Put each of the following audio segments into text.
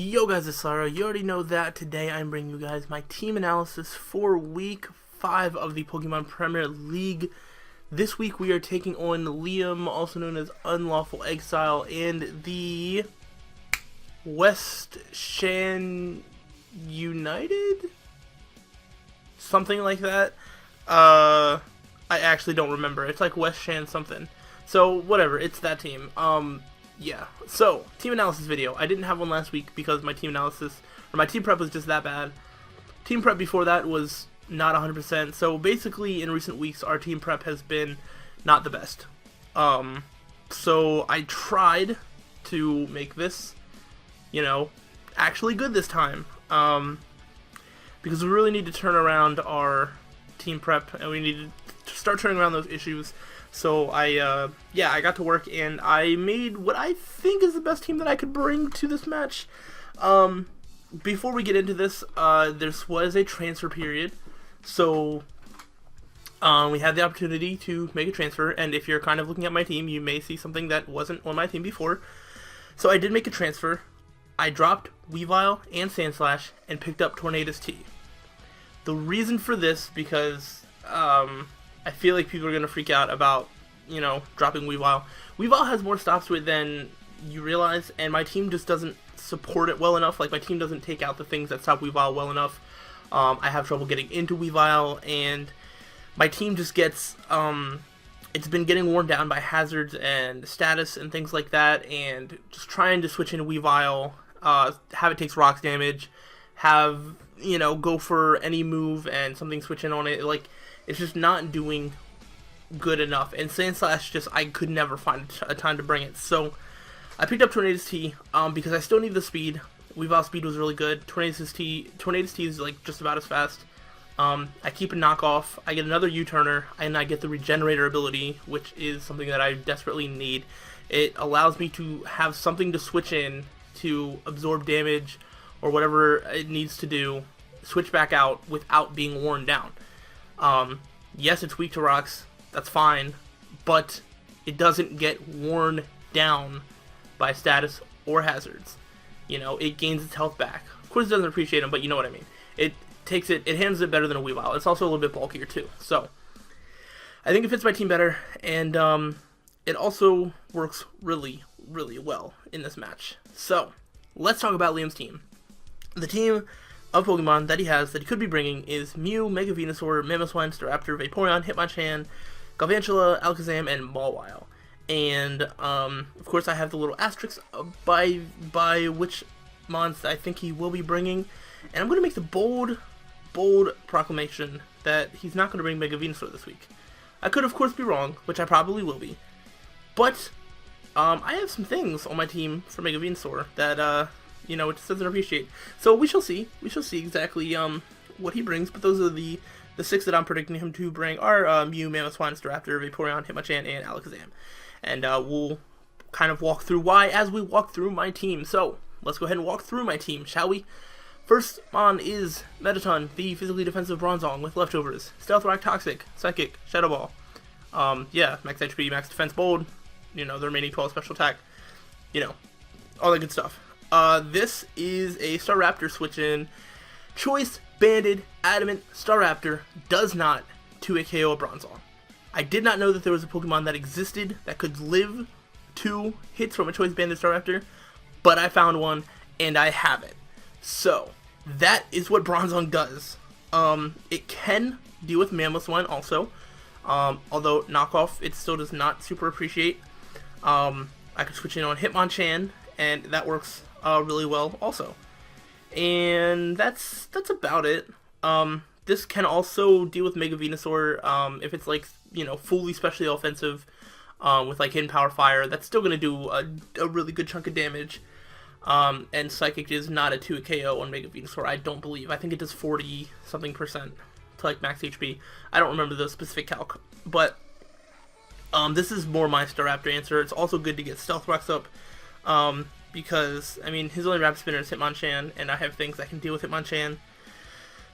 Yo guys, it's Slyroh. You already know that. Today I'm bringing you guys my team analysis for Week 5 of the Pokemon Premier League. This week we are taking on Liam, also known as UnlawfulExile, and the West Shan United? Something like that. I actually don't remember. It's like West Shan something. So, whatever. It's that team. Yeah, so, team analysis video. I didn't have one last week because my team analysis, or my team prep was just that bad. Team prep before that was not 100%, so basically in recent weeks our team prep has been not the best. So I tried to make this, actually good this time. Because we really need to turn around our team prep, and we need to start turning around those issues. So I got to work, and I made what I think is the best team that I could bring to this match. Before we get into this, there was a transfer period, so we had the opportunity to make a transfer, and if you're kind of looking at my team, you may see something that wasn't on my team before. So I did make a transfer. I dropped Weavile and Sandslash and picked up Tornadus T. The reason for this, because I feel like people are going to freak out about, dropping Weavile. Weavile has more stops to it than you realize, and my team just doesn't support it well enough. Like, my team doesn't take out the things that stop Weavile well enough. I have trouble getting into Weavile, and my team just gets, it's been getting worn down by hazards and status and things like that, and just trying to switch into Weavile, have it takes rocks damage, have, go for any move and something switch in on it, like, it's just not doing good enough. And Sandslash, I could never find a time to bring it. So I picked up Tornadus T because I still need the speed. Weavile speed was really good. Tornadus T is like just about as fast. I keep a knockoff. I get another U-turner, and I get the regenerator ability, which is something that I desperately need. It allows me to have something to switch in to absorb damage or whatever it needs to do, switch back out without being worn down. Yes, it's weak to rocks, that's fine, but it doesn't get worn down by status or hazards. It gains its health back. Of course it doesn't appreciate them, but you know what I mean. It handles it better than a Weavile. It's also a little bit bulkier too, so I think it fits my team better, and it also works really, really well in this match. So, let's talk about Liam's team. The team of Pokemon that he could be bringing is Mew, Mega Venusaur, Mamoswine, Staraptor, Vaporeon, Hitmonchan, Galvantula, Alakazam, and Mawile. And, of course, I have the little asterisks by which mons I think he will be bringing. And I'm going to make the bold proclamation that he's not going to bring Mega Venusaur this week. I could, of course, be wrong, which I probably will be. But, I have some things on my team for Mega Venusaur that, it just doesn't appreciate. So we shall see. We shall see exactly what he brings. But those are the 6 that I'm predicting him to bring are Mew, Mamoswine, Staraptor, Vaporeon, Hitmonchan, and Alakazam. And we'll kind of walk through why as we walk through my team. So let's go ahead and walk through my team, shall we? First on is Metaton, the physically defensive Bronzong with leftovers. Stealth Rock, Toxic, Psychic, Shadow Ball. Max HP, Max Defense, Bold. The remaining 12 special attack. All that good stuff. This is a Staraptor switch-in. Choice Banded Adamant Staraptor does not 2-hit KO a Bronzong. I did not know that there was a Pokemon that existed that could live 2 hits from a Choice Banded Staraptor, but I found one, and I have it. So, that is what Bronzong does. It can deal with Mamoswine also, although knockoff it still does not super appreciate. I could switch in on Hitmonchan, and that works really well also. And that's about it. This can also deal with Mega Venusaur if it's like, fully specially offensive with like Hidden Power Fire. That's still going to do a really good chunk of damage. And Psychic is not a 2 KO on Mega Venusaur, I don't believe. I think it does 40-something% to like max HP. I don't remember the specific calc, but this is more my Staraptor answer. It's also good to get Stealth Rocks up. Because, his only Rapid Spinner is Hitmonchan, and I have things that can deal with Hitmonchan,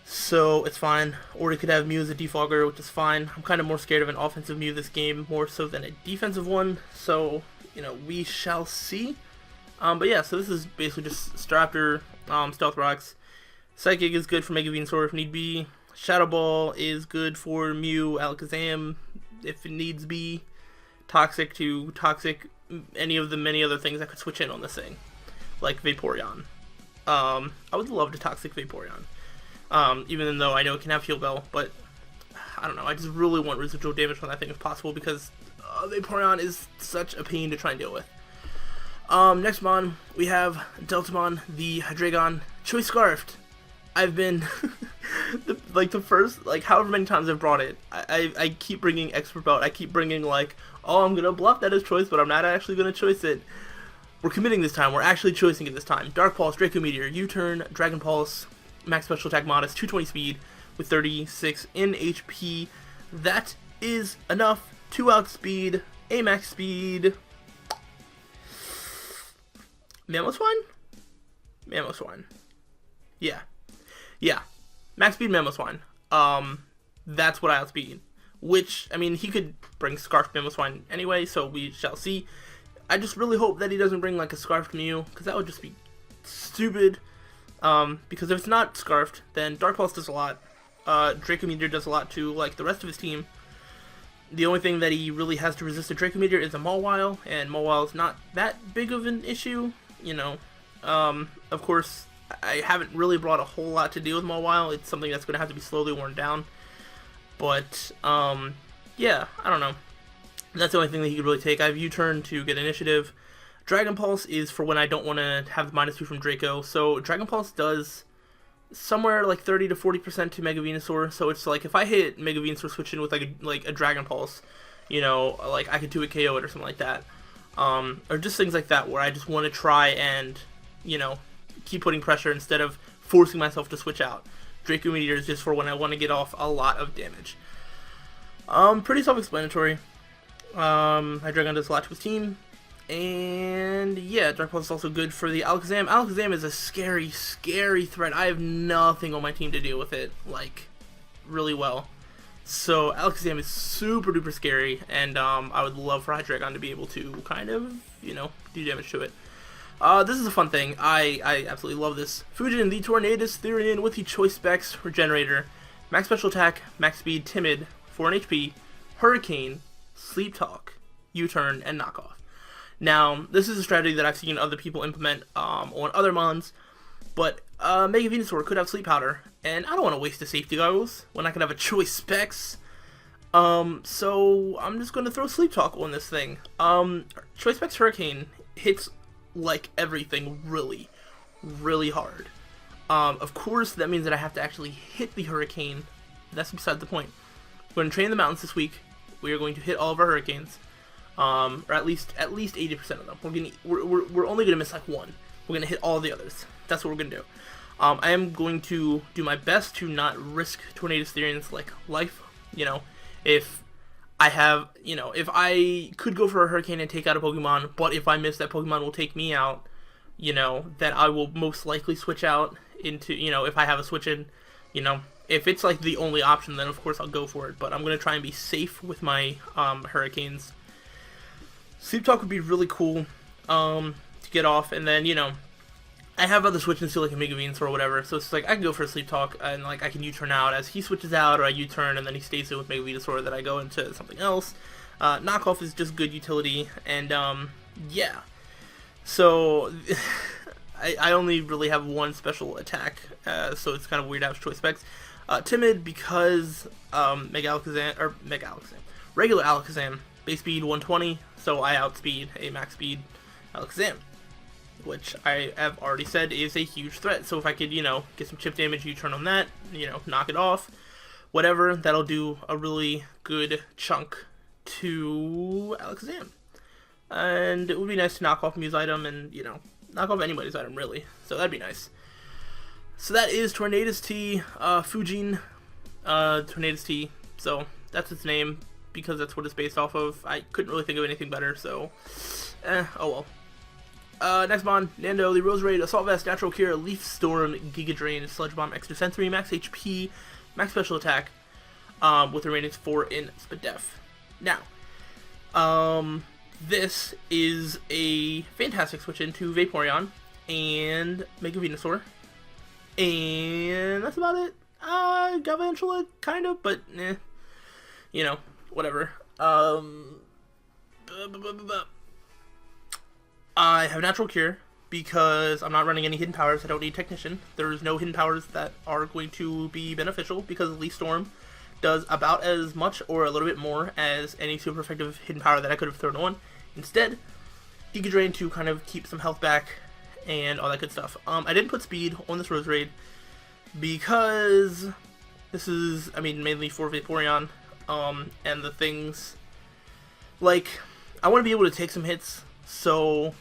so it's fine. Or he could have Mew as a Defogger, which is fine. I'm kind of more scared of an offensive Mew this game, more so than a defensive one, so, we shall see. But yeah, so this is basically just Staraptor, Stealth Rocks. Psychic is good for Mega Venusaur if need be. Shadow Ball is good for Mew, Alakazam if it needs be. Toxic to Toxic, any of the many other things that could switch in on this thing, like Vaporeon. I would love to Toxic Vaporeon, even though I know it can have Heal Bell, but I don't know, I just really want residual damage on that thing if possible, because Vaporeon is such a pain to try and deal with. Next Mon, we have Deltamon, the Hydreigon, Choice Scarfed. I've been, the first, however many times I've brought it, I keep bringing Expert Belt, I keep bringing, oh, I'm gonna bluff that as choice, but I'm not actually gonna choice it. We're committing this time, we're actually choicing it this time. Dark Pulse, Draco Meteor, U-Turn, Dragon Pulse, Max Special Attack Modest, 220 speed, with 36 in HP. That is enough to outspeed a max speed Mamoswine? Mamoswine. Yeah. Yeah. Max speed Mamoswine. That's what I outspeed. Which, I mean, he could bring Scarfed Mamoswine anyway, so we shall see. I just really hope that he doesn't bring, a Scarfed Mew, because that would just be stupid. Because if it's not Scarfed, then Dark Pulse does a lot. Draco Meteor does a lot too, like the rest of his team. The only thing that he really has to resist a Draco Meteor is a Mawile, and Mawile is not that big of an issue, you know. Of course, I haven't really brought a whole lot to deal with Mawile. It's something that's going to have to be slowly worn down. But, yeah, I don't know. That's the only thing that he could really take. I have U-Turn to get initiative. Dragon Pulse is for when I don't want to have the -2 from Draco. So Dragon Pulse does somewhere like 30 to 40% to Mega Venusaur. So it's like if I hit Mega Venusaur switch in with like a Dragon Pulse, you know, like I could 2-hit KO it or something like that. Or just things like that where I just want to try and, you know, keep putting pressure instead of forcing myself to switch out. Draco Meteor is just for when I want to get off a lot of damage. Pretty self-explanatory. Hydreigon does a lot to his team. And yeah, Dark Pulse is also good for the Alakazam. Alakazam is a scary, scary threat. I have nothing on my team to deal with it, really well. So Alakazam is super duper scary, and I would love for Hydreigon to be able to kind of, you know, do damage to it. This is a fun thing. I absolutely love this. Fujin, the Tornadus Therian with the Choice Specs Regenerator. Max Special Attack, Max Speed, Timid, 4 in HP, Hurricane, Sleep Talk, U-Turn, and Knockoff. Now, this is a strategy that I've seen other people implement on other mons, but Mega Venusaur could have Sleep Powder, and I don't want to waste the safety goggles when I can have a Choice Specs. So I'm just going to throw Sleep Talk on this thing. Choice Specs Hurricane hits like everything really, really hard. Of course, that means that I have to actually hit the Hurricane. That's beside the point. We're going to train the mountains this week. We are going to hit all of our Hurricanes. Or at least 80% of them. We're only gonna miss like one. We're gonna hit all the others. That's what we're gonna do. I am going to do my best to not risk Tornadus Therian's life. You know, if I have, you know, if I could go for a Hurricane and take out a Pokemon, but if I miss, that Pokemon will take me out. You know, that I will most likely switch out into. You know, if I have a switch in. You know, if it's like the only option, then of course I'll go for it. But I'm gonna try and be safe with my Hurricanes. Sleep Talk would be really cool to get off, and then, you know, I have other switches to like a Mega Venusaur or whatever, so it's like I can go for a Sleep Talk, and like I can U-turn out as he switches out, or I U-turn and then he stays in with Mega Venusaur, that I go into something else. Knockoff is just good utility, and yeah. So I only really have one special attack, so it's kind of weird to have Choice Specs. Timid because regular Alakazam, base speed 120, so I outspeed a max speed Alakazam, which I have already said is a huge threat. So if I could, you know, get some chip damage, U-turn on that, you know, knock it off, whatever, that'll do a really good chunk to Alakazam. And it would be nice to knock off Mew's item and, you know, knock off anybody's item, really. So that'd be nice. So that is Tornadus T, Fujin, Tornadus T, so that's its name, because that's what it's based off of. I couldn't really think of anything better, so, oh well. Next Mon, Nando, the Rose Raid, Assault Vest, Natural Cure, Leaf Storm, Giga Drain, Sludge Bomb, Extra Sensory, Max HP, Max Special Attack, with the remaining 4 in Spadef. Now, this is a fantastic switch into Vaporeon and Mega Venusaur. And that's about it. Galvantula, kind of, but you know, whatever. I have Natural Cure because I'm not running any hidden powers. I don't need Technician. There's no hidden powers that are going to be beneficial because Leaf Storm does about as much or a little bit more as any super effective hidden power that I could have thrown on. Instead, Giga Drain to kind of keep some health back and all that good stuff. I didn't put speed on this Rose Raid because this is, I mean, mainly for Vaporeon, and the things, like, I want to be able to take some hits, so,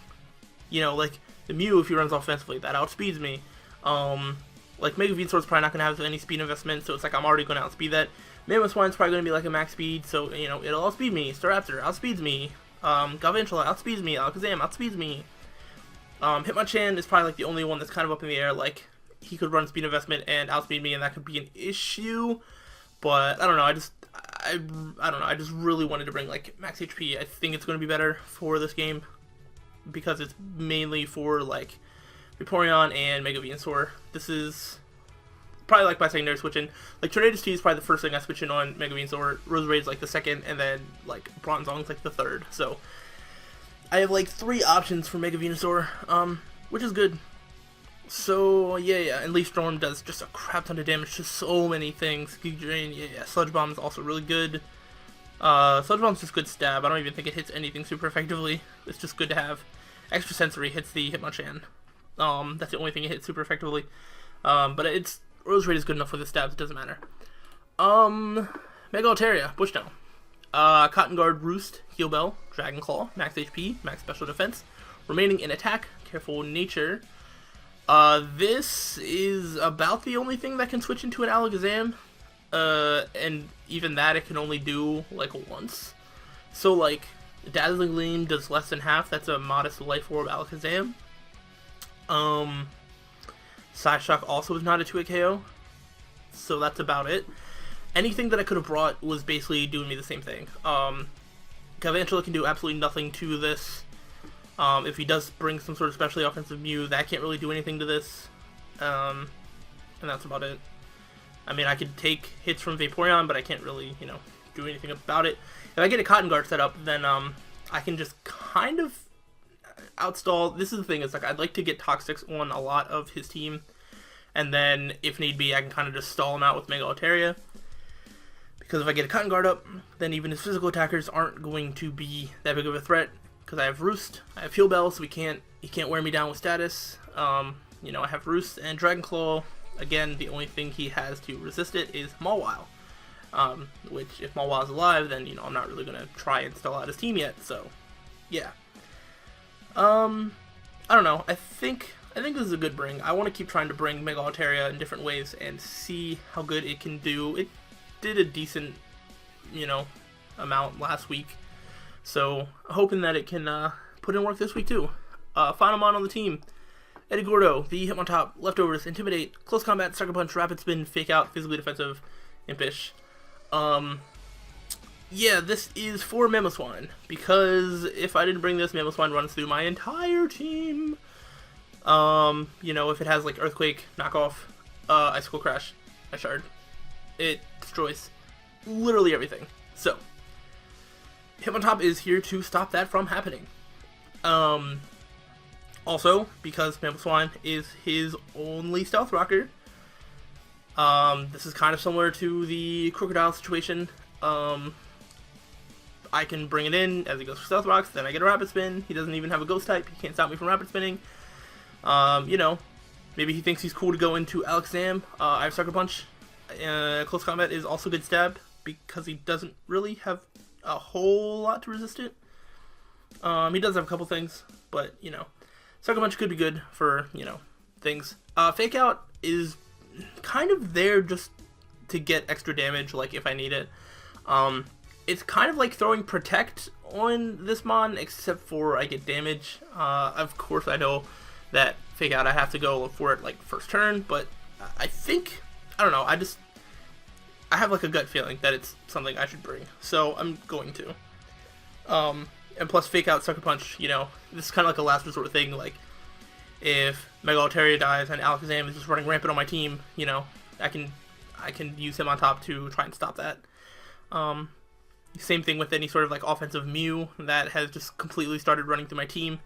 you know, like, the Mew, if he runs offensively, that outspeeds me. Like, Mega Venusaur's probably not going to have any speed investment, so it's like I'm already going to outspeed that. Mamoswine's probably going to be like a max speed, so, you know, it'll outspeed me. Staraptor outspeeds me. Galvantula outspeeds me. Alakazam outspeeds me. Hitmonchan is probably like the only one that's kind of up in the air. Like, he could run speed investment and outspeed me, and that could be an issue. But I don't know. I don't know. I just really wanted to bring like max HP. I think it's going to be better for this game because it's mainly for like Vaporeon and Mega Venusaur. This is probably like my secondary switch in. Like, Tornadus T is probably the first thing I switch in on Mega Venusaur. Rose Raid's like the second, and then like Bronzong's like the third. So I have like 3 options for Mega Venusaur, which is good. So yeah, and Leaf Storm does just a crap ton of damage to so many things. Giga Drain, yeah. Sludge Bomb is also really good. Sludge Bomb's just good stab. I don't even think it hits anything super effectively. It's just good to have. Extra Sensory hits the Hitmonchan. That's the only thing it hits super effectively. But it's Rose Raid is good enough for the stabs. It doesn't matter. Mega Altaria, Bushnell. Cotton Guard, Roost, Heal Bell, Dragon Claw, max HP, max special defense, remaining in attack, Careful Nature. This is about the only thing that can switch into an Alakazam, and even that it can only do like once. So like, Dazzling Gleam does less than half. That's a modest Life Orb Alakazam. Psyshock also is not a 2-hit KO, so that's about it. Anything that I could have brought was basically doing me the same thing. Galvantula can do absolutely nothing to this. If he does bring some sort of specially offensive Mew, that can't really do anything to this. And that's about it. I mean, I could take hits from Vaporeon, but I can't really, you know, do anything about it. If I get a Cotton Guard set up, then I can just kind of outstall. This is the thing, it's like I'd like to get Toxics on a lot of his team, and then if need be I can kind of just stall him out with Mega Altaria, because if I get a Cotton Guard up, then even his physical attackers aren't going to be that big of a threat, because I have Roost, I have Heal Bell, so he can't wear me down with status. You know, I have Roost and Dragon Claw. Again, the only thing he has to resist it is Mawile, which if Mawile's alive, then, you know, I'm not really going to try and stall out his team yet, so yeah. I don't know. I think this is a good bring. I want to keep trying to bring Mega Altaria in different ways and see how good it can do. It did a decent, you know, amount last week, so hoping that it can put in work this week too. Final mon on the team: Eddie Gordo, the Hitmontop, Leftovers, Intimidate, Close Combat, Sucker Punch, Rapid Spin, Fake Out, Physically Defensive, Impish. Yeah, this is for Mamoswine, because if I didn't bring this, Mamoswine runs through my entire team. You know, if it has like Earthquake, Knockoff, Icicle Crash, Ice Shard, it destroys literally everything. So Hitmontop is here to stop that from happening. Also, because Mamoswine is his only Stealth Rocker, this is kind of similar to the Crocodile situation. I can bring it in as he goes for Stealth Rocks, then I get a Rapid Spin. He doesn't even have a Ghost type, he can't stop me from Rapid Spinning. You know, maybe he thinks he's cool to go into Alakazam. I have Sucker Punch. Close Combat is also good stab, because he doesn't really have a whole lot to resist it. He does have a couple things, but, you know, Sucker Punch could be good for, you know, things. Fake Out is kind of there just to get extra damage, like, if I need it. It's kind of like throwing Protect on this mon, except for I get damage. Of course, I know that Fake Out I have to go for it, like, first turn, but I think, I don't know, I have, like, a gut feeling that it's something I should bring, so I'm going to. and plus fake out Sucker Punch, you know, this is kind of like a last resort thing. Like, if Mega Altaria dies and Alakazam is just running rampant on my team, you know, I can use him on top to try and stop that. Same thing with any sort of like offensive Mew that has just completely started running through my team.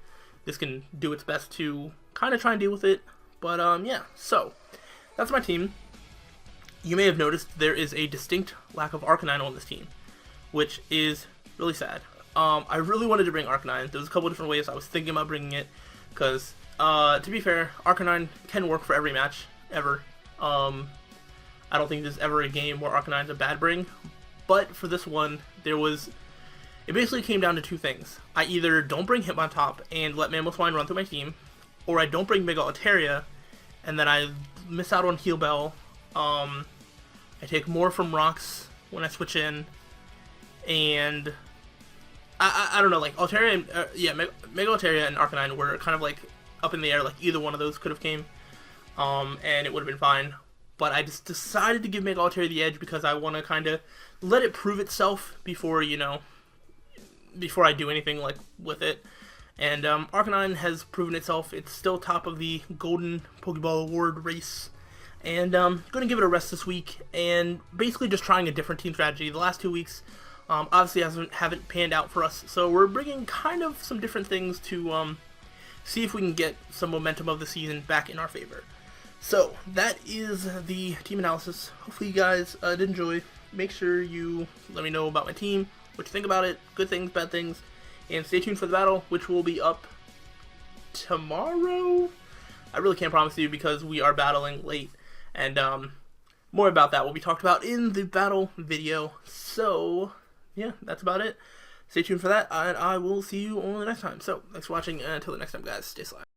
This can do its best to kind of try and deal with it. But yeah, so that's my team. You may have noticed there is a distinct lack of Arcanine on this team, which is really sad. I really wanted to bring Arcanine. There was a couple different ways I was thinking about bringing it, because to be fair, Arcanine can work for every match ever. I don't think there's ever a game where Arcanine's a bad bring, but for this one, it basically came down to two things. I either don't bring Hitmontop and let Mamoswine run through my team, or I don't bring Mega Altaria, and then I miss out on Heal Bell. I take more from rocks when I switch in, and I don't know, like Altaria, Mega Altaria and Arcanine were kind of like up in the air, like either one of those could have came, and it would have been fine. But I just decided to give Mega Altaria the edge because I want to kind of let it prove itself before, you know, before I do anything like with it. And Arcanine has proven itself. It's still top of the Golden Pokeball Award race. And going to give it a rest this week and basically just trying a different team strategy. The last 2 weeks obviously haven't panned out for us. So we're bringing kind of some different things to see if we can get some momentum of the season back in our favor. So that is the team analysis. Hopefully you guys did enjoy. Make sure you let me know about my team, what you think about it, good things, bad things, and stay tuned for the battle, which will be up tomorrow. I really can't promise you because we are battling late, and more about that will be talked about in the battle video. So yeah, that's about it. Stay tuned for that, and I will see you on the next time. So thanks for watching, and until the next time, guys, stay sly.